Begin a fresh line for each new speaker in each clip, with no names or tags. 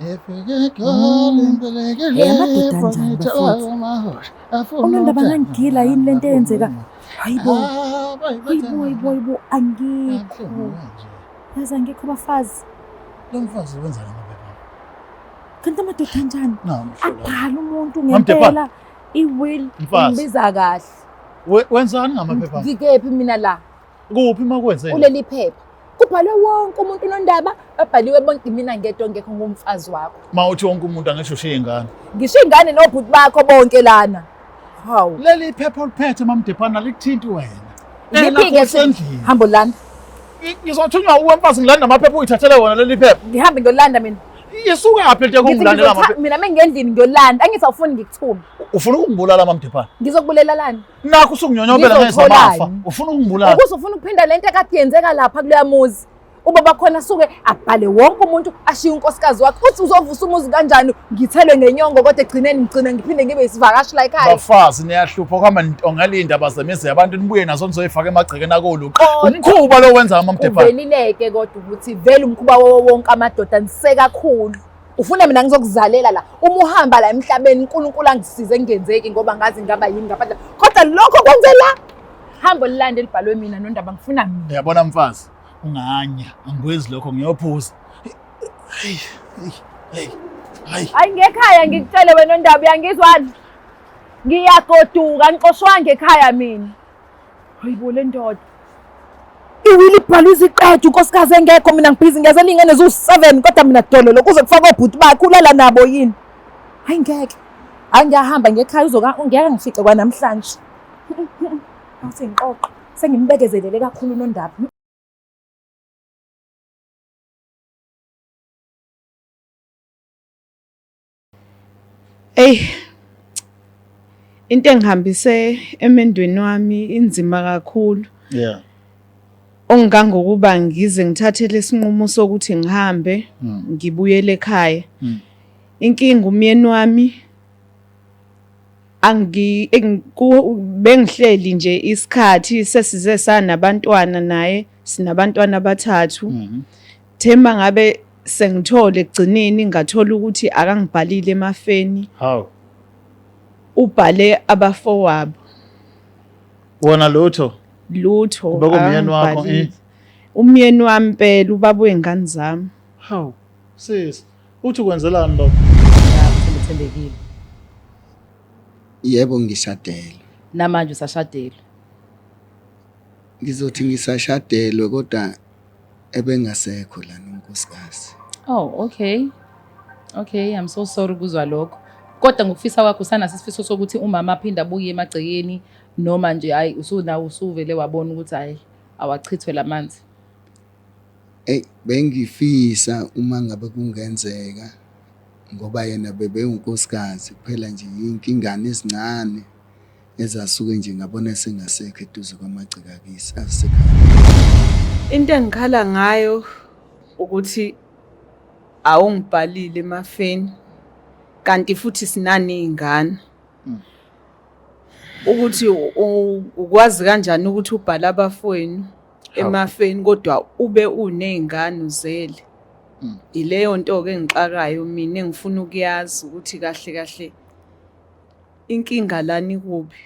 Amadoda anjani bafowethu? UNondaba ngangigila yini lento eyenzeka? Hayibo angikho. Yazi angikho bafazi.
Lo mfazi wenza ngamaphepha.
Kanti amadoda anjani? Abhala umuntu
Mamtepa.
ngempela i-will
Mfazi.
ngibiza kahle.
Wenzani ngamaphepha?
Ngikephi mina la?
Kuphi makwenzeni?
Kuleli phepha. Kubhalwe wonke umuntu uNondaba, babhaliwe bonke mina ngedwa ngekho ngumfazi wakho.
Mawuthi wonke umuntu angisho ushiye ingane.
Ngisho ingane nobhuti bakho bonke lana. Hawu.
Leli phepha oliphethe mamdepana likuthinti wena.
Ngiphi-ke
sendlini.
Hambo lana.
Ngizothunywa uwe mfazi ngilanda amaphepha uyithathele wona leli phepha.
Ngihambe ngiyolanda mina.
Isuka ngaphi nje kungilandela amaphepha.
Mina mengendlini ngiyolanda, angisawufuni ngikuthume.
Ufuna ukungibulala mamdepana?
Ngizokubulela lana.
Nakho usunginyonyombela ngezamafa. Ufuna ukungibulala?
Ukuzofuna ukuphinda lento ekade yenzeka lapha kuleya muzi. Ubaba khona suke abhale wonke umuntu ashiya unkosikazi wakhe. Uthi uzovusa umuzi kanjani? Ngithelwe ngenyongo kodwa egcineni ngigcina ngiphinde ngibe isivakashi la ekhaya.
Bafazi niyahlupha kwama ongalinda abazemizi abantu nibuye nazo nizoyifaka emagcekeni akoluqa. Umkhuba lo wenza mamdepana.
Uvelileke kodwa ukuthi vele umkhuba wonke amadoda nisekakhulu. Ufuna mina ngizokuzalela la. Uma uhamba la emhlabeni uNkulunkulu angisize ngenzeki ngoba ngazi ngaba yini ngaphandle. Kodwa lokho kwenzela hambo lilande libhalwe mina noNdaba ngifuna mina.
Uyabona mfazi, unganya, angikwenzi lokho ngiyophuza.
Hayi ngekhaya ngikutshele wena noNdaba uyangizwani? Ngiyagoduka ngixoshwanga ekhaya mina. Hayibo le ndoda. Iwili ibhalwe iziqedwe unkosikazi engekho mina ngibhizi ngiyazela ingane eziwu7 kodwa mina dolo lokho uzokufaka obhuti bakhe ulala nabo yini? Hayi ngeke. Angiyahamba ngekhaya ngeke ngifike kwanamhlanje. Awuthi ngiqoqa sengimbekezelele kakhulu noNdaba.
Into engihambise emendweni wami inzima kakhulu.
Yeah.
Ongangokuba ngize ngithathele isinqumo sokuthi ngihambe ngibuyele ekhaya. Inkinga umyeni wami bengihleli nje isikhathi sesize sanabantwana naye sinabantwana abathathu. Themba ngabe sengithole egcineni ngathola ukuthi akangibhalile emafeni.
How?
Ubhale abafowabo.
Wona lutho.
Lutho.
Umyeni wakho
umyeni wami impela ubaba wengane zami.
How? Sis, uthi kwenzelani lokho?
Ngithembekile.
Yebo ngishadele.
Namanje usashadile.
Ngizothi ngisashadelwe kodwa ebengasekho la nonkosikazi.
Oh, okay. Okay, I'm so sorry ukuzwa lokho. Kodwa ngokufisa kwakho sana sisifiso sokuthi umama aphinda abuye emagcekeni noma nje hayi usunawo usuvele wabona ukuthi hayi awachithwe lamanzi.
Bengifisa uma ngabe kungenzeka ngoba yena bebe unkosikazi kuphela nje inkingane ezincane ezasuke nje ngabona sengasekho eduze kwamagcikakisi asekhaya.
Into engikhala ngayo ukuthi awungibhalile emafeni kanti futhi sinani izingane. Ukuthi ukwazi kanjani ukuthi ubhale abafowenu emafeni kodwa ube unezingane uzele. Ileyo nto ke ngixakayo mina engifuna ukuyazi ukuthi kahle kahle inkinga lani kubi.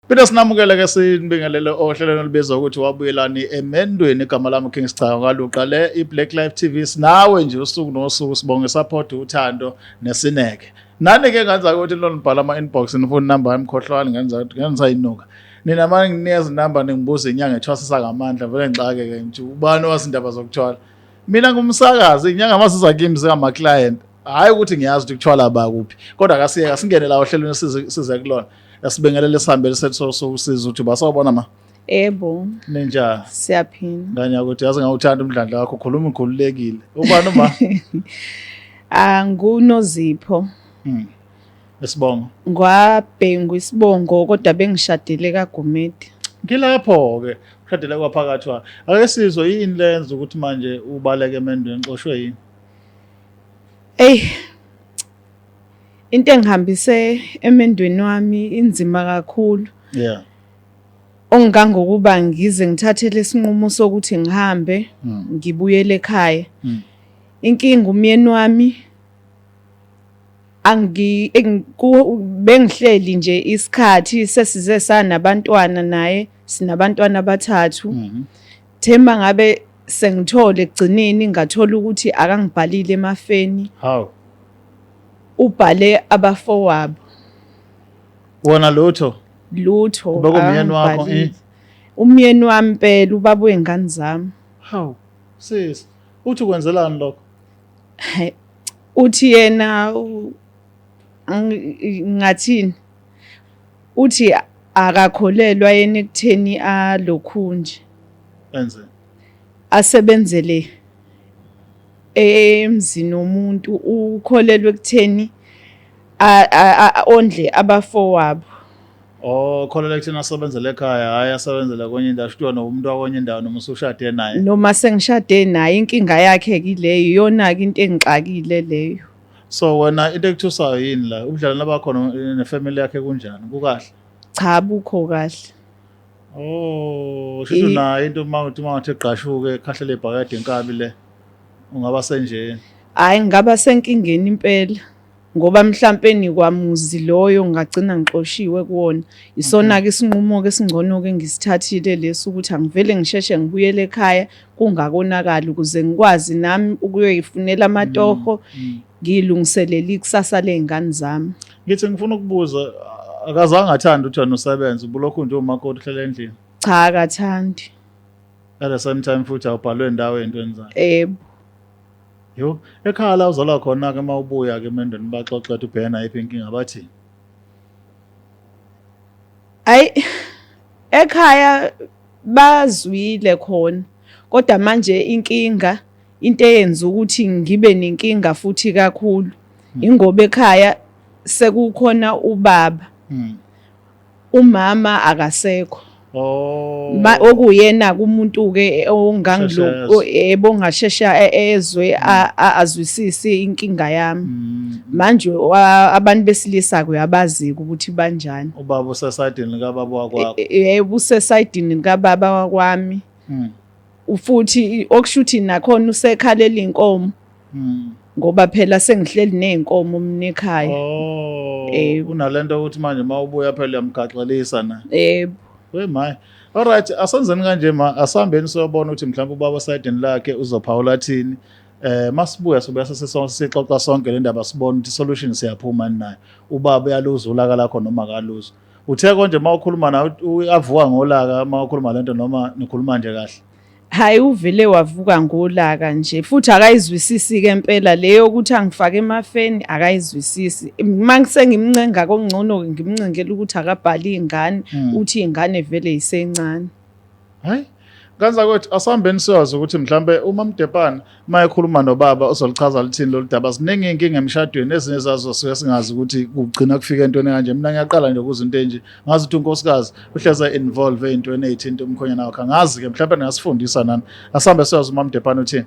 Phela sinamukele ke sinibingelele ohlelweni olubizwa ukuthi wabuyelani emendweni igama lami King Schawa ngaluqa le iBlack Life TV sinawe nje usuku nosuku sibonge support uthando nesineke. Nani ke ngenza ukuthi lonibhala ama inbox nifuna number emkhohlwane ngenza inuka. Nina manje nginikeza number ningibuza inyanga ethwasisa ngamandla vele ngixake ke nje ubani wasindaba zokuthwala. Mina ngumsakazi inyanga masiza kimi singama client. Hayi ukuthi ngiyazi ukuthi kuthwala bakuphi. Kodwa kasiyeka singene la ohlelweni size kulona. Asibingelele sihambele sethu sokusiza ukuthi basawubona ma.
Ebo.
Ninja.
Siyaphina.
Nganya ukuthi yazi ngawuthanda umdlandla wakho khuluma ukhululekile. Ubani uma?
Ngunozipho.
Esibongo.
Ngwabhengu isibongo kodwa bengishadile kaGumede.
Ngilapho ke. Ushadile kwaphakathi wa. Ake sizwe yini lenza ukuthi manje ubaleke emendweni xoshwe yini?
into engihambise emendweni wami inzima kakhulu.
Yeah.
Ongangokuba ngize ngithathe lesinqumo sokuthi ngihambe ngibuyele ekhaya. Inkinga umyeni wami bengihleli nje isikhathi sesize sanabantwana naye sinabantwana abathathu. Themba ngabe sengithole egcineni ngathola ukuthi akangibhalile emafeni.
How?
Ubhale abafowabo.
Wona lutho.
Lutho.
Kube kumyeni wakho
Umyeni wami impela ubaba wengane zami.
How? Sis, uthi kwenzelani lokho?
Uthi yena ngathini? Uthi akakholelwa yena ekutheni alokhunje.
Enze.
Asebenzele emzini womuntu ukholelwe ekutheni ondle abafowabo.
Oh, kholelwa ekutheni asebenzele ekhaya, hayi asebenzele kwenye indawo, shuthiwa nomuntu wakwenye indawo noma usushade naye.
Noma sengishade naye inkinga yakhe kileyo, iyona ke into engixakile leyo.
So wena into ekuthusayo yini la? Ubudlelwane bakhona nefamily yakhe kunjani? Kukahle?
Cha, bukho kahle.
Oh, shuthu nayo into mawuthi gqashuke khahlele ibhakade inkabi le. Ungaba senjeni?
Hayi ngaba senkingeni impela. Ngoba mhlampe nikwamuzi loyo ngagcina ngixoshiwe kuwona. Isona ke isinqumo ke singcono ke ngisithathile leso ukuthi angivele ngisheshe ngibuyele ekhaya kungakonakala ukuze ngikwazi nami ukuyoyifunela amatoho ngilungiselela ikusasa lezingane zami.
Ngithi ngifuna ukubuza, akazange athanda ukuthi anosebenza ubulokhu nje umakoti uhlele endlini?
Cha akathandi.
At the same time futhi awubhalwe endaweni entweni zakhe.
Yebo.
Yo, ekhaya la uzalwa khona ke mawubuya ke emendweni baxoxa ukuthi ubhena iphi inkinga bathi.
Ay ekhaya bazwile khona. Kodwa manje inkinga into eyenza ukuthi ngibe nenkinga futhi kakhulu. Ingoba ekhaya sekukhona ubaba. Umama akasekho.
Oh.
Okuyena kumuntu ke ongangilo ebongashesha ezwe azwisisi inkinga yami. Manje abantu besilisa kuyabazi ukuthi banjani.
Ubaba usesayidini likababa wakwakho.
Yebo usesayidini likababa wakwami. Ufuthi okushuthi nakhona usekhalela inkomo. Ngoba phela sengihleli nezinkomo mina ekhaya.
Oh. Kunalento ukuthi manje mawubuya phela yamgaxelisa na.
Yebo.
We my. Alright, asenzeni kanje asambeni siyobona ukuthi mhlawumbe ubaba sayidini lakhe uzophawula thini. Masibuya sobe sesixoxa sonke le ndaba sibona ukuthi solution siyaphuma nayo. Ubaba uyaluza ulaka lakho noma akaluza. Uthe konje mawukhuluma nawe uyavuka ngolaka mawukhuluma lento noma nikhuluma nje kahle.
Hayi uvele wavuka ngolaka nje futhi akayizwisisi ke impela leyo ukuthi angifake emafeni akayizwisisi. Mangise ngimncenga kongcono ngimncengela ukuthi akabhali ingane uthi ingane vele isencane.
Hayi kanza kwathi asambeni siyazi ukuthi mhlambe uma Mdepana mayekhuluma nobaba uzolichaza lithini lo daba siningi inkinga emshadweni ezinye zazo siya singazi ukuthi kugcina kufika into kanje. Mina ngiyaqala nje ukuza into enje ngazi ukuthi unkosikazi uhleza involve ezintweni ezithinta umkhonyana wakhe. Ngazi ke mhlambe ngasifundisa nani asambe siyazi uma Mdepana uthini.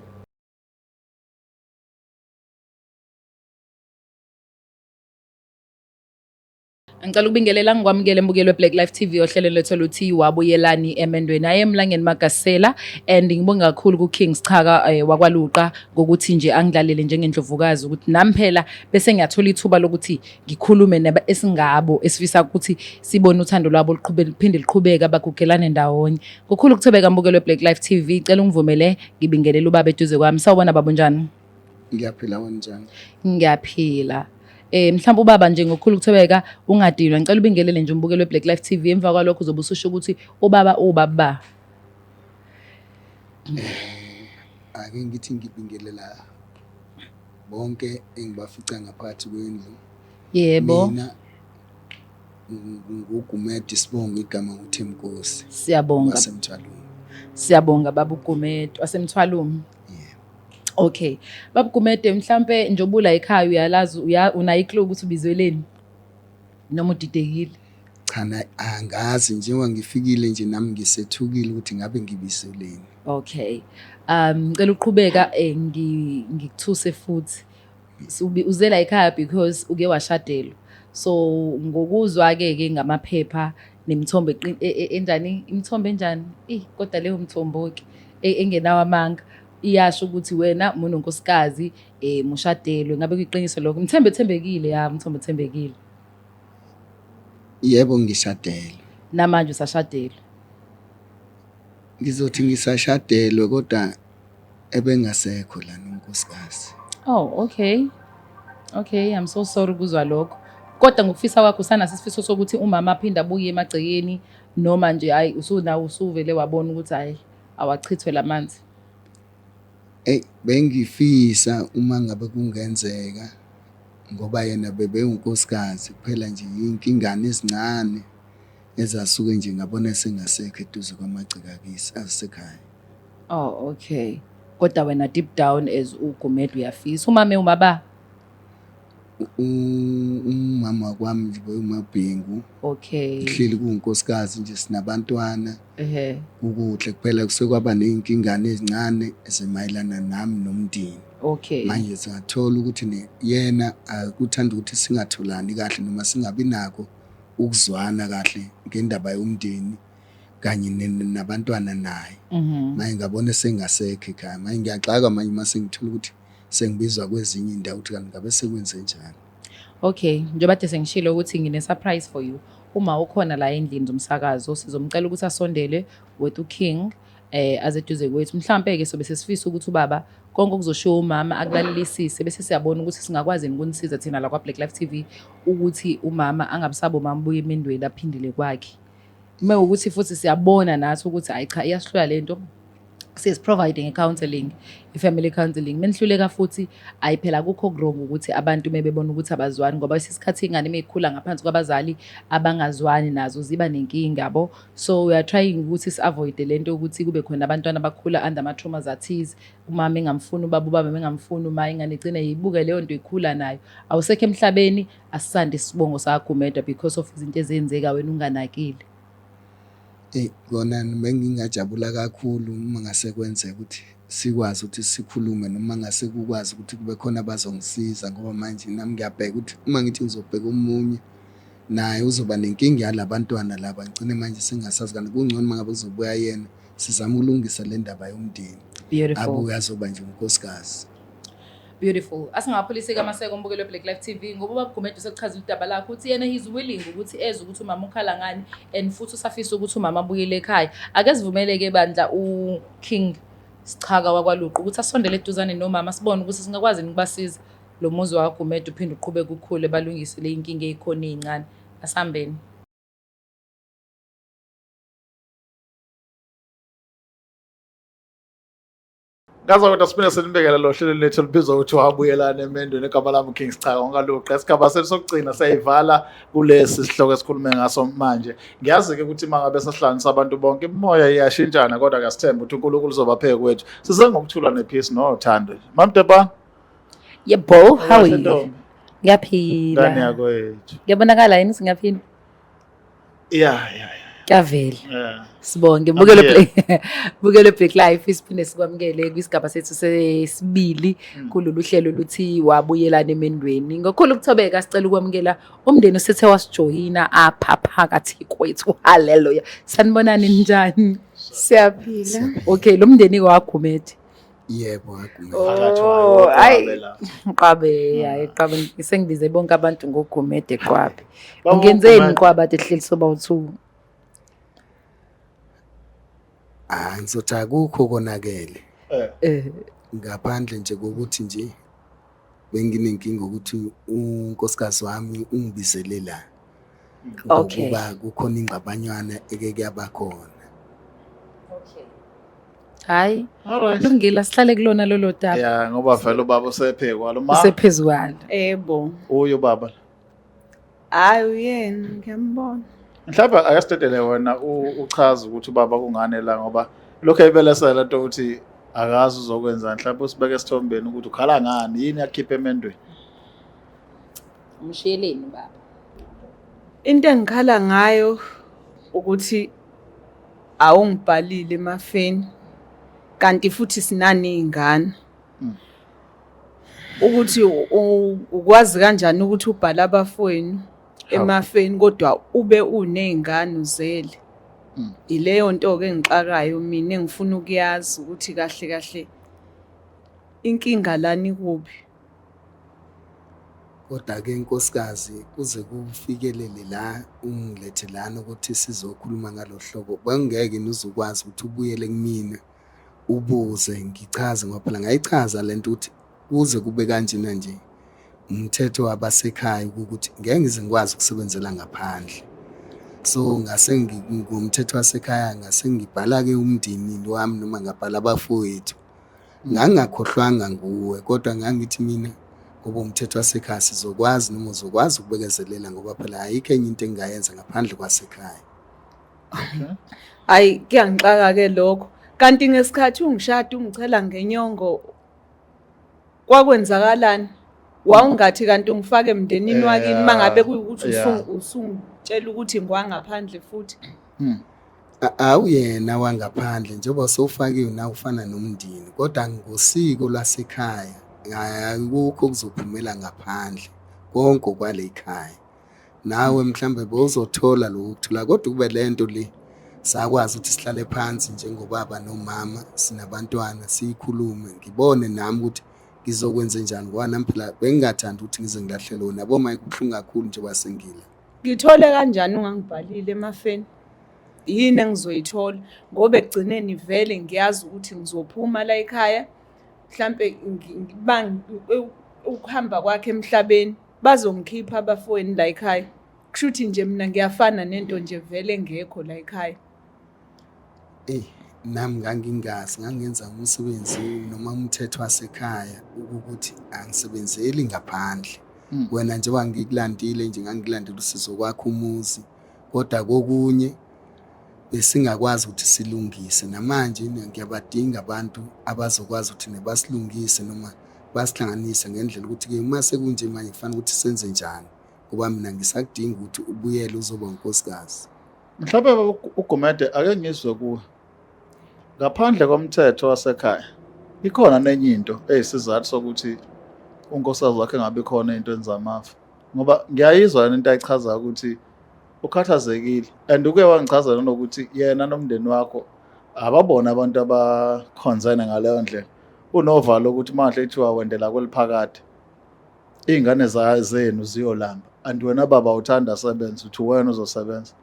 Ngicela ukubingelela ngikwamukele mbukelo weBlack Life TV ohlelo lethu luthi wabuyelani emendweni ayemlangeni Magasela and ngibonga kakhulu kuKings Chaka wakwaLuqa ngokuthi nje angidlalele njengendlovukazi ukuthi nami phela bese ngiyathola ithuba lokuthi ngikhulume esingabo esifisa ukuthi sibone uthando lwabo liphinde liqhubeka bagugelane ndawonye. Ngokukhulu ukuthobeka mbukelo weBlack Life TV icela ungivumele ngibingelele ubaba eduze kwami. Sawubona baba njani?
Ngiyaphila kanjani?
Ngiyaphila. Mhlawumbe ubaba nje ngokukhulu ukuthobeka ungadinwa ngicela ubingelele nje umbukelo weBlack Life TV emva kwalokho uzobe ususho ukuthi ubaba
ake ngithi ngibingelela bonke engibafica ngaphakathi kwendlu.
Yebo.
Mina ngugumede Sibonga igama nguThemkosi.
Siyabonga.
Wasemthwalumi.
Siyabonga baba uGumede wasemthwalumi. Okay. Baba Gumede mhlambe njobula ekhaya uyalazi una iclub ukuthi ubizweleni noma udidekile.
Cha angazi njengoba ngifikile nje nami ngisethukile ukuthi ngabe ngibizweleni.
Okay. Ngicela uqhubeka ngikuthuse futhi uzela ekhaya because uke washadelwa. So ngokuzwa-ke ngamaphepha nemithombo enjani, imithombo enjani, kodwa leyo mthombo-ke engenawo amanga iyasho ukuthi wena unonkosikazi mushadelwe. Ngabe kuyiqiniso lokho? Mthembe ethembekile, ya mthombo ethembekile.
Yebo ngishadele.
Namanje usashadelwe?
Ngizothi ngisashadelwe kodwa ebengasekho la nonkosikazi.
Oh, okay. Okay, I'm so sorry ukuzwa lokho. Kodwa ngokufisa kwakho usanaso isifiso sokuthi umama aphinde abuye emagcekeni noma nje usuvele wabona ukuthi awachithwe lamanzi?
Bengifisa uma ngabe kungenzeka ngoba yena unkosikazi kuphela nje inkingane ezincane ezasuke nje ngabona sengasekho eduze kwamagcikakisi asekhaya.
Oh, okay. Kodwa wena deep down as uGumede uyafisa umaba?
Umama kwami nje uMabhengu.
Okay.
Ihleli kunkosikazi nje sinabantwana. Ukuhle kuphela kusekwaba nezinkingane ezincane ezimayelana nami nomndeni.
Okay.
Manje singathola ukuthi yena akuthanda ukuthi singatholani kahle noma singabi nako ukuzwana kahle ngendaba yomndeni kanye nabantwana naye. Manje ngabona sengasekho ekhaya. Manje ngiyaxaka manje mase ngithola ukuthi sengibizwa kwezinye indawo ukuthi kanti ngabe sekwenze njani.
Okay, njengoba kade sengishilo ukuthi ngine surprise for you. Uma ukhona la endlini zomsakazo sizomcela ukuthi asondele with uKing azeduze kwethu. Mhlambe ke sobe sesifisa ukuthi ubaba konke okuzoshiwo umama akulalelisise bese siyabona ukuthi singakwazi ukunisiza thina la kwa Black Life TV ukuthi umama angabisabo mama buye emendweni aphindile kwakhe. Uma ukuthi futhi siyabona nathi ukuthi ayi cha iyasihlula lento, sis providing counseling, family counseling. Menihluleka futhi ayiphela kukho wrong ukuthi abantu mebebona ukuthi abazwani ngoba isikhathi ingane meyikhula ngaphansi kwabazali abangazwani nazo ziba nenkinga yabo. So we are trying ukuthi avoid lento ukuthi kube khona abantwana abakhula under ama traumas athize. Umama engamfuni ubaba engamfuni uma ingane igcina yibuka leyo nto ikhula nayo. Awusekho emhlabeni asisande isibongo saGumede because of izinto ezenzeka wena unganakile.
Kona bengingajabula kakhulu uma ngase kwenzeka ukuthi sikwazi ukuthi sikhulume noma ngase kukwazi ukuthi kube khona abazongisiza ngoba manje nami ngiyabheka ukuthi uma ngithi ngizobheka omunye naye uzoba nenkinga yalabantwana laba ngicine manje singasazi kanti kungcono mangabe kuzobuya yena sizama ukulungisa le ndaba yomndeni.
Beautiful.
Abuya azoba nje unkosikazi.
Beautiful. Asingapholiseka amaseko ombukelo we Black Life TV ngoba uGumede usechazile udaba lakho uthi yena he's willing ukuthi eze ukuthi umama ukhala ngani and futhi usafisa ukuthi umama abuyele ekhaya. Ake sivumeleke bandla uKing Sichaka wakwaLuqa ukuthi asondele eduzane nomama sibone ukuthi singakwazi ukubasiza lo muzi waGumede uphinde uqhubeke ukukhule balungise le inkinga ezikhona ezincane. Asihambeni.
Ngaza kodwa siphinda senibekela lo hlelo lethu libizwa ukuthi wabuyelana emendweni egama lami King Sichaka ngaluqa. Isigaba sethu sokugcina sayivala kulesi sihloko esikhulume ngaso manje. Ngiyazi ke ukuthi mangabe sahlanganisa abantu bonke imoya iyashintshana kodwa ngasithemba ukuthi uNkulunkulu uzobapheka kwethu. Size ngokuthula nepeace nothando. Mamdeba?
Yebo, how are you? Ngiyaphila.
Ngani yako yethu.
Ngiyabonakala yini singaphila?
Yeah.
Kaveli.
Yeah.
Sibonge bukele Black Life isiphinde sikwamukele kwisigaba sethu sesibili kulolu hlelo luthi wabuyelana emendweni. Ngokukhulu ukuthobeka sicela ukwamukela umndeni osethe wasijoyina apha phakathi kwethu. Hallelujah. Sanibonani njani?
Siyaphila.
Okay, lo mndeni waGumede.
Yebo aGumede.
Oh, ayi Qabe sengibize bonke abantu ngoGumede Qabe. Ngenzeni Qabe ehleli soba u2?
Ngizothi akukho konakele. Ngaphandle nje kokuthi nje benginenkinga ukuthi unkosikazi wami ungibizele la.
Okay.
Kuba kukhona ingxabanyana ekuyaba khona.
Okay. Hayi. Kulungile sihlale kulona lolo daba.
Yeah, ngoba vele ubaba usephekwa lo ma.
Usephezukala.
Yebo.
Uyo baba.
Hayi uyena ngiyambona.
Mhlawumbe akasitedele wena uchaza ukuthi ubaba kungane la ngoba lokho ayibelesela into ukuthi akazi uzokwenza mhlawumbe usibeke esithombeni ukuthi ukhala ngani yini yakhipha emendweni.
Umshiyeleni baba.
Into engikhala ngayo ukuthi awungibhalile emafeni kanti futhi sinani izingane. ukuthi ukwazi kanjani ukuthi ubhale abafowenu emafeni kodwa ube uney'ngane uzele. Ileyo nto-ke engixakayo mina engifuna ukuyazi ukuthi kahle kahle inkinga lani kuphi.
Kodwa-ke inkosikazi kuze kufikelele la ungilethe lana ukuthi sizokhuluma ngalo hlobo bengeke nizokwazi ukuthi ubuyele kumina ubuze ngichaze ngoba phela ngayichaza lento ukuthi kuze kube kanjena nje umthetho wabasekhaya ukuthi ngeke ngize ngikwazi ukusebenzela ngaphandle. So ngase ngumthetho wasekhaya ngase ngibhala-ke umndeni wami noma ngabhala abafowethu. Ngangakhohlwanga nguwe kodwa ngangithi mina ngoba umthetho wasekhaya sizokwazi noma uzokwazi ukubekezelela ngoba phela ayikho enye into engingayenza ngaphandle kwasekhaya.
Hayi kuyangixaka-ke lokho. Kanti ngesikhathi ungishada ungicela ngenyongo kwakwenzakalani? Wawungathi kanti ungifake emndenini wakini mangabe kuyukuthi usungitshela ukuthi ngwangaphandle futhi.
Awuyena wangaphandle njengoba sowufakiwe na ufana nomndeni kodwa ngosiko lwasekhaya akukho kuzophumela ngaphandle konke kwale ekhaya. Nawe mhlambe bowuzothola lokuthola kodwa kube lento le sakwazi ukuthi sihlale phansi njengobaba nomama sinabantwana sikhulume ngibone nami ukuthi ngizokwenza njani ngoba nami phela bengingathanda ukuthi ngize ngilahlele wona yabo maye kubuhlungu kakhulu nje basengile.
Ngithole kanjani ungangibhalile emafeni? Yini engizoyithola ngoba ekugcineni vele ngiyazi ukuthi ngizophuma la ekhaya mhlambe ukuhamba kwakhe emhlabeni bazongikhipha abafowenu la ekhaya. Kushuthi nje mina ngiyafana nento nje vele ngekho la ekhaya.
Nami ngangingazi ngangenza umsebenzi noma umthetho wasekhaya ukuthi angisebenzeli ngaphandle. Wena nje wangikulandile nje ngangilandela usizo kwakho umuzi kodwa kokunye besingakwazi ukuthi silungise namanje ngiyabadinga abantu abazokwazi ukuthi nebasilungise noma basihlanganise ngendlela ukuthi ke uma sekunje manje kufanele ukuthi senze njani ngoba mina ngisakudinga ukuthi ubuyele uzoba unkosikazi.
Mhlawumbe uGumede ake ngizwe kuwe ngaphandle komthetho wasekhaya ikhona nenye into eyisizathu sokuthi unkosikazi wakhe ngabe khona into enzamafa ngoba ngiyayizwa into ayichaza ukuthi ukhathazekile and uke wangichazela nokuthi yena nomndeni wakho ababona abantu abakhonzene ngaleyo ndlela unovalo ukuthi manje ethiwa wendela kweliphakade izingane zenu ziyolamba and wena baba uthanda sebenza uthi wena uzosebenza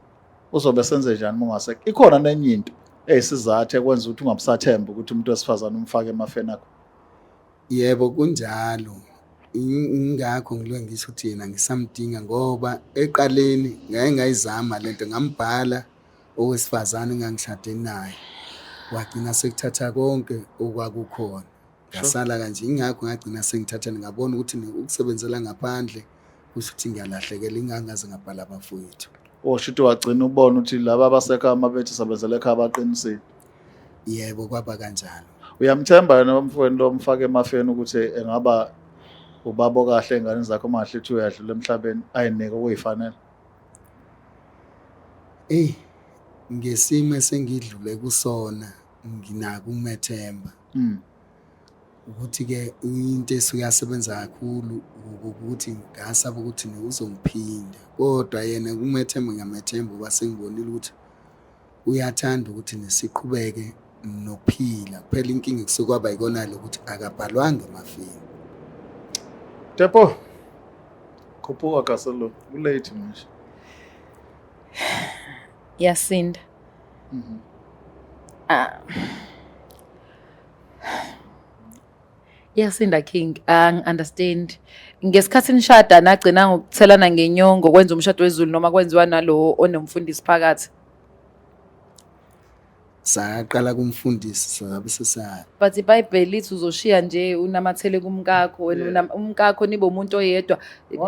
uzobe senze njani mongase ikhona nenye into eyisizathu ekwenza ukuthi ungabusathemba ukuthi umuntu wesifazane umfake emafeni akho.
Yebo kunjalo ingakho ngilwe ngisho ukuthi yena ngisamdinga ngoba eqaleni ngayizama lento ngambhala owesifazane engangishade naye wagcina sekuthatha konke okwakukhona ngasala kanje ingakho ngagcina sengithatha ngabona ukuthi ukusebenzela ngaphandle kusho ukuthi ngiyalahlekela ingangaze ngabhala abafowethu.
Oshithi wagcina ubona ukuthi laba abasekhaya mabethi sabenzele ekhaya abaqinisile.
Yebo kwaba kanjalo.
Uyamthemba yena umfowenu lo mfake emafeni ukuthi engaba ubabo kahle ingane zakho mahle ethi uyadlula emhlabeni ayinike okuyifanele?
Ngesimo esengidlule kusona nginako umethemba. Ukuthi ke into esuyasebenza kakhulu ukuthi ngasaba ukuthi uzongiphinda kodwa yena kumethemba ngamethemba wasengibonile ukuthi uyathanda ukuthi nesiqhubeke nokuphila kuphela inkinga kusokwaba ikona lokuthi akabhalwanga emafeni.
Tepo khuphuka kaselo ulate manje.
Yasinda. Yasinda King, understand. Ngesikhathi nishada nagcina ngokuthelana ngenyongo kwenza umshado wezulu noma kwenziwa nalo onomfundisi phakathi.
Saqala kumfundisi sabe sesaya.
But iBhayibheli lithi uzoshiya nje unamathele kumkakho wena umkakho nibe umuntu oyedwa.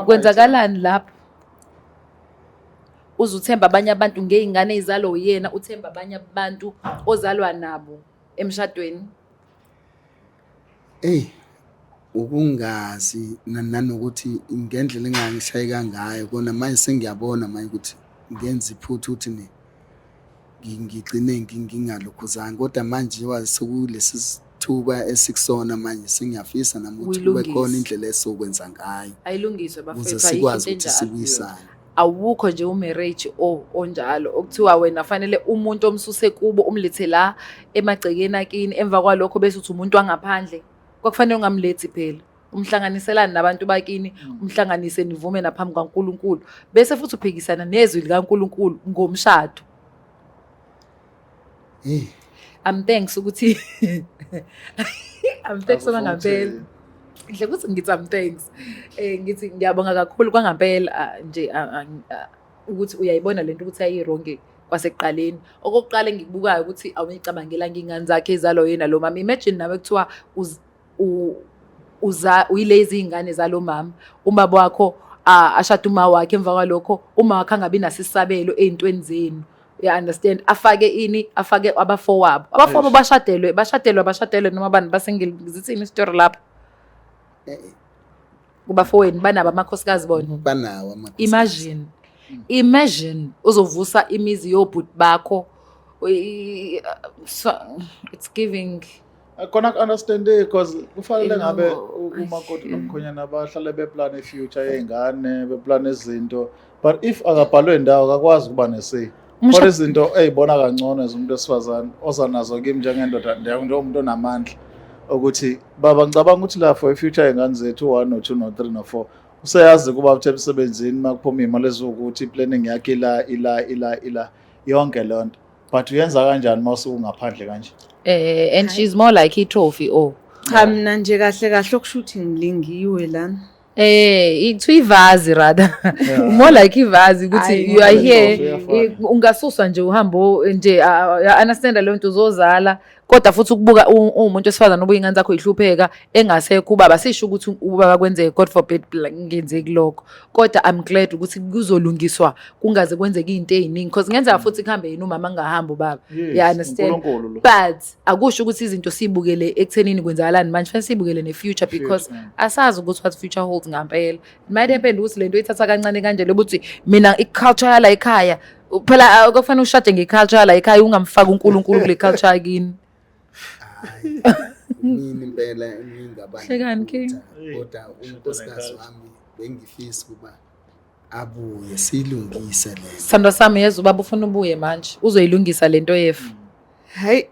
Kwenzakalani lapho? Uzuthemba abanye abantu ngeingane ezalo uyena uthemba abanye abantu ozalwa nabo emshadweni.
Ukungazi nanokuthi ngendlela engangishayeka ngayo kona manje sengiyabona manje ukuthi ngenza iphuthu ukuthi ngigcine ngingalokhuzana kodwa manje wasekulesi isithuba esikusona manje singiyafisa nami ukuthi kube
Uyilungise.
khona indlela esokwenza ngayo
ayilungiswe
ukuze
bafethu
sikwazi ukuthi sibuyisane.
awukho nje umarriage onjalo okuthiwa wena fanele umuntu omsuse kubo umlethe la emagcekeni akini emva kwalokho bese uthi umuntu wangaphandle kwakufanele ungamlethi phela umhlanganiselane nabantu bakini umhlanganise nivume naphambi kaNkuluNkulu bese futhi uphikisana nezwi likaNkuluNkulu ngomshado. Thanks ukuthi thanks ngampela nhle ukuthi ngithi thanks ngithi ngiyabonga kakhulu kwangampela nje ukuthi uyayibona lento ukuthi ayirong kwasekuqaleni okokuqala ngikubukayo ukuthi awuyicabangela ngingane zakhe ezalo yena lo mama imagine nawe kuthiwa uyilezi ingane zalo mama umama wakho ashada uma wakhe emva kwalokho uma wakhe angabi nasisabelo ezintweni zenu you understand afake abafo wabo bashadelwe noma bani basengizithini istory lapho kubafowenu banabo amakhosikazi bona
banawo amakhosikazi.
Imagine uzovusa imizi yobhuti bakho so it's giving
Khona ku-understand because kufanele ngabe umakoti nomkhonyana bahlale beplane future yey'ngane beplane izinto but if akabhalwe indawo akakwazi ukuba nesay kodwa izinto ey'bona kangcono ezomuntu wesifazane oza nazo kimi njengendoda njengomuntu onamandla ukuthi baba ngicabanga ukuthi la for i-future yey'ngane zethu 1 no 2 no 3 no 4 useyazi kuba uthe emsebenzini makuphuma imali ezokuthi planning yakhe ila yonke lonto but uyenza kanjani mase ungaphandle kanje
and she's more like i-trophy
Cha mina nje kahle okushuthi ngilingiwe lana.
It's ivazi rather more like ivazi ukuthi you are here ungasuswa nje uhambo nje understand le nto uzozala kodwa futhi ukubuka umuntu wesifazana obuye ingane zakho ihlupheka engasekho ubaba sisho ukuthi ubaba kwenzeke God forbid ngenzeki lokho kodwa I'm glad ukuthi kuzolungiswa kungaze kwenzeke izinto eziningi because ngenzeka futhi kuhambe yini umama angahamba ubaba you understand but akusho ukuthi izinto sibukele ekuthenini kwenzakalani manje fanele sibukele ne future because asazi ukuthi what future holds ngampela might happen ukuthi lento ithatha kancane kanje lokuthi mina iculture yala ekhaya phela akufanele ushade ngeculture yala ekhaya ungamfaka uNkulunkulu kule culture yakini.
Mina impela ngingabani
Hlekani ke
kodwa unkosikazi wami bengifisa kuba abuye silungise le
Sandra sami yezwa ubaba ufuna ubuye manje uzoyilungisa lento yefu
Hayi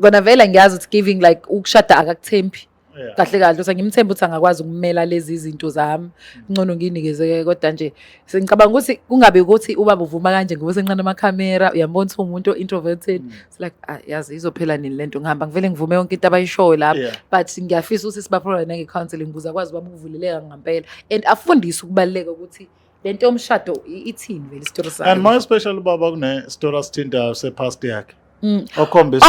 kona vele ngiyazi ukuthi giving like ukushada akakuthembi kahle kahle uthi ngimthemba ukuthi angakwazi ukumela lezi zinto zami ngcono nginikeze kodwa nje sengicabanga ukuthi kungabe ukuthi ubaba uvuma kanje ngoba senqana amakhamera uyambona ukuthi umuntu introverted it's like yazi izophela nini lento ngihamba ngivele ngivume yonke into abayishoyo lapha but ngiyafisa ukuthi sibaphrola nange counseling ukuze akwazi ubaba ukuvuleleka ngampela and afundise ukubaleka ukuthi lento yomshado ithini vele story sakhe
and more especially baba kune story asithinda sepast yakhe okhombisa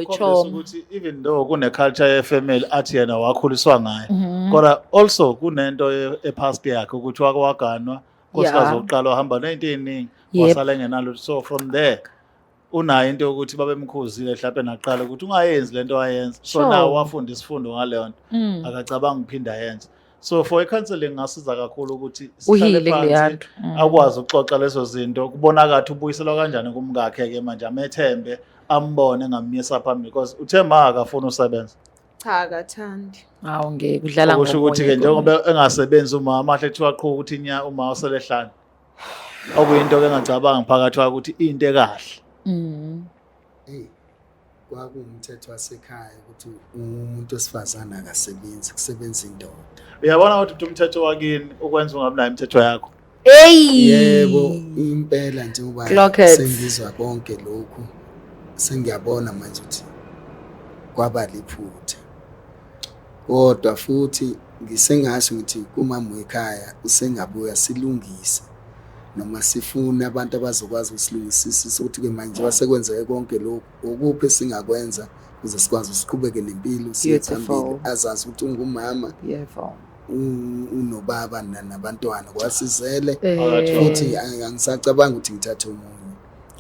ichomo
ukuthi even though kune culture ye family athi yena wakhuliswa ngayo kodwa also kunento epast yakhe ukuthi wakwaganwa nkosikazi oqala wahamba nento eziningi wasala ngenalo so from there unayo into yokuthi babemkhuzile mhlawumbe naqala ukuthi ungayenzi lento wayenza so nawo wafunda isifundo ngaleyo nto akacabanga ukuphinda yenza so for counseling ngasiza kakhulu ukuthi sihlale phansi akwazi ukuxoxa lezo zinto kubonakala ubuyiselwa kanjani kumkakhe ke manje amethembe ambone ngamyesa phambili because uthemba akafuna usebenza
cha akathandi.
Hawu ngeke udlala
ngokusho ukuthi ke njengoba engasebenzi uma ahle thiwa qho ukuthi inya uma uselehlana okuyinto ke engacabanga phakathi kwakho ukuthi into ekahle
kwakuwumthetho wasekhaya ukuthi umuntu wesifazana akasebenzi kusebenza indoda.
Uyabona ukuthi umthetho wakini ukwenza ungabi nayo imithetho yakho
yebo impela njengoba sengizwa konke lokhu sengiyabona manje ukuthi kwaba liphutha kodwa futhi ngisengasho ukuthi kumama wekhaya usengabuya silungise noma sifuna abantu abazokwazi usilungisisa ukuthi ke manje wasekwenzeke konke lokhu ukuphi singakwenza ukuze sikwazi siqhubeke nempilo siphambili azazi ukuthi ungumama unobaba nabantwana kwasizele futhi angisacabanga ukuthi ngithathe umunye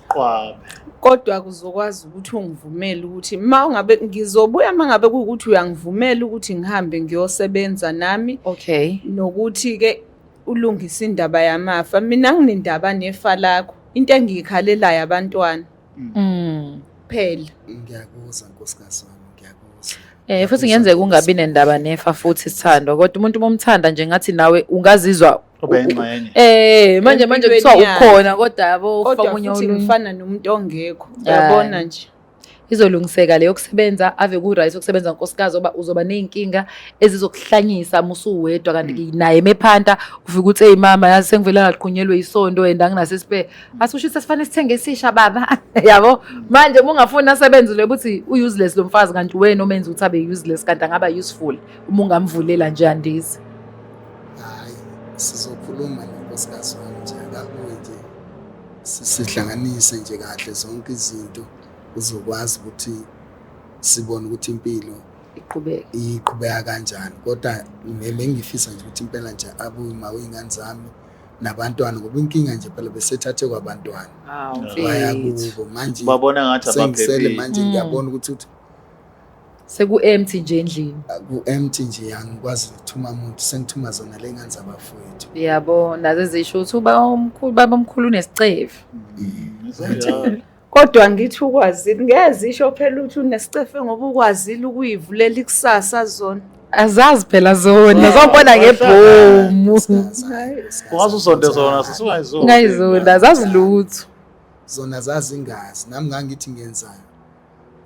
qwabe
Kodwa kuzokwazi ukuthi ungivumele ukuthi ungabe ngizobuya mangabe ukuthi uyangivumela ukuthi ngihambe ngiyosebenza nami nokuthi ke ulungisa indaba yamafa mina nginendaba nefa lakho into engiyikhalelayo abantwana
kuphela.
Ngiyakuzwa nkosikazi wami, ngiyakuzwa.
Futhi ngenzeka ungabi nendaba nefa futhi Sithando, kodwa umuntu bomthanda nje ngathi nawe ungazizwa manje kuthiwa ukhona kodwa yabo ufaka
Kodwa
omunye
futhi
olunye.
ngifana nomuntu ongekho. Uyabona nje.
Izolungiseka leyo kusebenza ave ku-right ukusebenza nkosikazi uzoba ney'nkinga ezizokuhlanyisa musuwedwa kanti naye emephanta ufike uthi eyi mama yazi sengivele ngaqhunyelwe isondo and anginasesipe asusho ukuthi sesifanele sithenge esisha baba yabo manje uma ungafuni asebenze le buthi u-useless lo mfazi kanti wena omenza ukuthi abe useless kanti angaba useful uma ungamvulela nje andizi.
Hayi, sizokhuluma nenkosikazi wami nje akabuye nje sihlanganise nje kahle zonke izinto uzokwazi ukuthi sibone ukuthi impilo iqhubeka kanjani. Kodwa ngifisa nje ukuthi impela nje abuye mawingane zami nabantwana ngoba inkinga nje phela besethathe kwabantwana. Bayakubo manje
babona ngathi
abaphelele manje ngiyabona ukuthi
seku-empty nje endlini.
Ku-empty nje angikwazi ukuthuma umuntu sengithuma zona le ngane zabafowethu.
Yabo nazo zisho ukuthi baba omkhulu unesicefe.
Kodwa ngithi ukwazile ngezisho phela ukuthi unesicefe ngoba ukwazile ukuyivulela ikusasa zona.
Azazi phela zona zobona ngebhomu.
Kwazi usonde zona sisungayizona.
Ngayizona azazi lutho.
Zona zazi ingazi nami ngangithi ngenzani.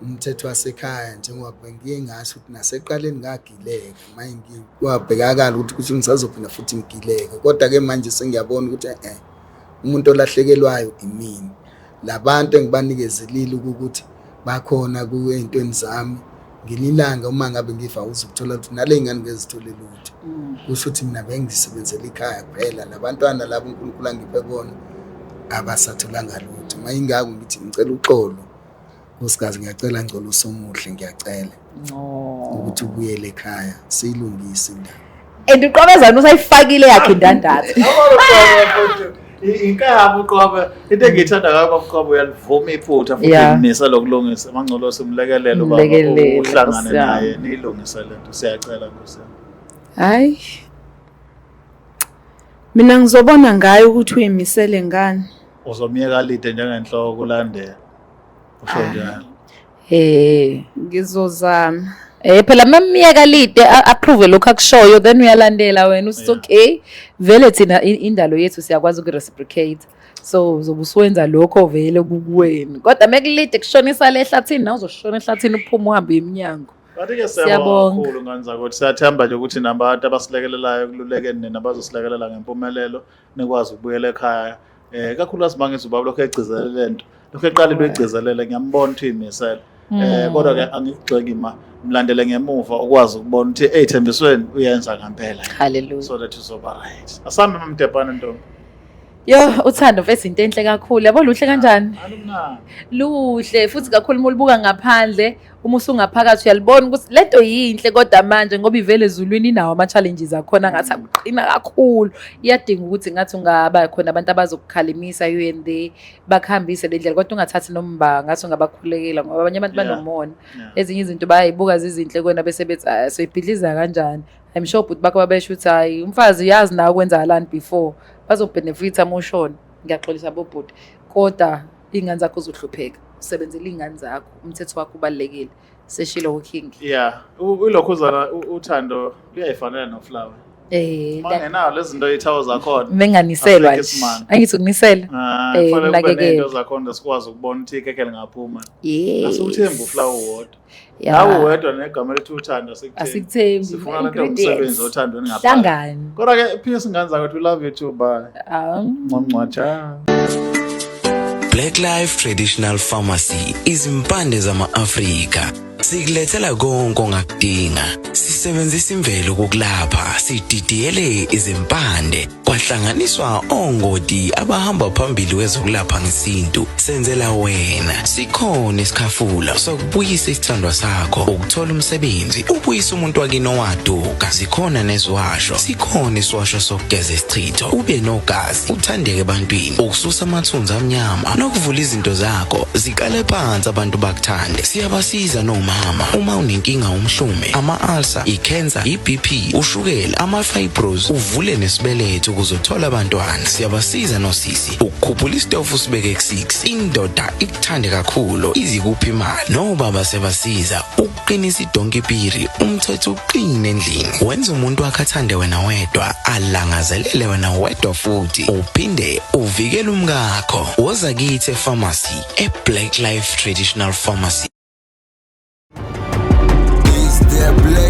Umthetho wasekhaya njengoba bengiye ngasho ukuthi naseqaleni ngagileka manje kwabhekakala ukuthi ngisazophinda futhi ngigileke kodwa ke manje sengiyabona ukuthi umuntu olahlekelwayo imini. Labantu engibanikezelile ukuthi bakhona kuentweni zami ngelilanga uma ngabe ngifa uzukuthola ukuthi nale ngane ngezitholela lutho. Kusho ukuthi mina bengisebenzela ikhaya kuphela labantwana labo uNkulunkulu angiphe bona abasatholanga lutho. Mayingako ngithi ngicela uxolo. Nkosikazi ngiyacela ngicela usomuhle ngiyacela. Ukuthi ubuyele ekhaya siyilungise indaba.
Uqobezana usayifakile yakhe indandatho.
Inkaba uqobe into engiyithanda ngakho uqobe uyalivuma iphutha futhi unisa lokulungisa mangcolo simlekelelo baba uhlangane naye nilungise lento siyacela Nkosi.
Hayi. Mina ngizobona ngayo ukuthi uyimisele ngani.
Uzomiyeka lide njengenhloko kulandela. Usho njalo.
Ngizozama.
Phela mamiyeka lide approve lokho akushoyo then uyalandela wena usithi okay vele thina indalo yethu siyakwazi ukureciprocate so uzobe uswenza lokho vele kukuweni kodwa mekulide kushonisa le ehlathini nawe uzoshona ehlathini uphuma uhambe eminyango.
Kanti ke siyabonga kakhulu nganza ukuthi siyathemba nje ukuthi nabantu abasilekelelayo kululekeni nabazosilekelela ngempumelelo nikwazi ukubuyela ekhaya. Kakhulu asibangiza ubaba lokho egcizelela lento lokho eqalile egcizelela ngiyambona ukuthi imisela. Kodwa ke angigxeki mlandele ngemuva ukwazi ukubona ukuthi ethembisweni uyenza ngempela.
Hallelujah.
So that uzoba right. Asambe mamdebhana ntombi.
Yo uthando mfethu into enhle kakhulu yabo luhle kanjani?
Alumnandi.
Luhle futhi kakhulu uma ulibuka ngaphandle uma usungaphakathi uyalibona ukuthi lento yinhle kodwa manje ngoba ivele ezulwini inawo ama challenges akhona ngathi akuqina kakhulu iyadinga ukuthi ngathi ungaba khona abantu abazokukhalimisa you and they bakuhambise le ndlela kodwa ungathathi nomba ngathi ungabakhulekela ngoba abanye abantu banomona ezinye izinto bayibuka zizinhle kwena bese bethi soyibhidliza kanjani. I'm sure but bakho babesho ukuthi hayi umfazi yazi nawe kwenzakalani before bazobenefita uma ushona. Ngiyaxolisa bobhuti kodwa ingane zakho uzohlupheka usebenzele ingane zakho umthetho wakho ubalekile seshilo uking.
Ulokho uzana uthando uyayifanela noFlower. Mangenayo lezi zinto izithawo zakhona
menganiselwa nje angithi ukunisela
nakeke into zakhona sikwazi ukubona ukuthi ikeke lingaphuma. Asikuthemba uFlower wodwa nawe wedwa negama lethu uthando
asikuthembi
sifuna lento umsebenzi othando ngapha
hlangani
kodwa ke phisa ingane zakho we love you too bye ngcongcwatsha.
Black Life Traditional Pharmacy izimpande zama-Afrika sikulethela konke ongakudinga. Sisebenzisa imvelo ukulapha, sididiyele izimpande kwahlanganiswa ongoti abahamba phambili wezokulapha ngesintu. Senzela wena sikhona isikhafula sokubuyisa isithandwa sakho, ukuthola umsebenzi, ubuyisa umuntu wakini owaduka. Sikhona nezwasho, sikhona iswasho sokugeza isichitho, ube nogazi, uthandeke ebantwini, ukususa amathunzi amnyama nokuvula izinto zakho ziqale phansi abantu bakuthande. Siyabasiza noma omama. Uma unenkinga umhlume, ama-ulcer, i-cancer, i-BP, ushukela, ama-fibros, uvule nesibeletho ukuzothola abantwana. Siyabasiza nosisi ukukhuphula isitofu sibeke ku-6. Indoda ikuthande kakhulu izikuphi imali. Nobaba sebasiza ukuqinisa idonkipiri, umthetho uqine endlini. Wenza umuntu wakhe athande wena wedwa, alangazelele wena wedwa futhi uphinde uvikele umkakho. Woza kithi epharmacy, eBlack Life Traditional Pharmacy.
Is there black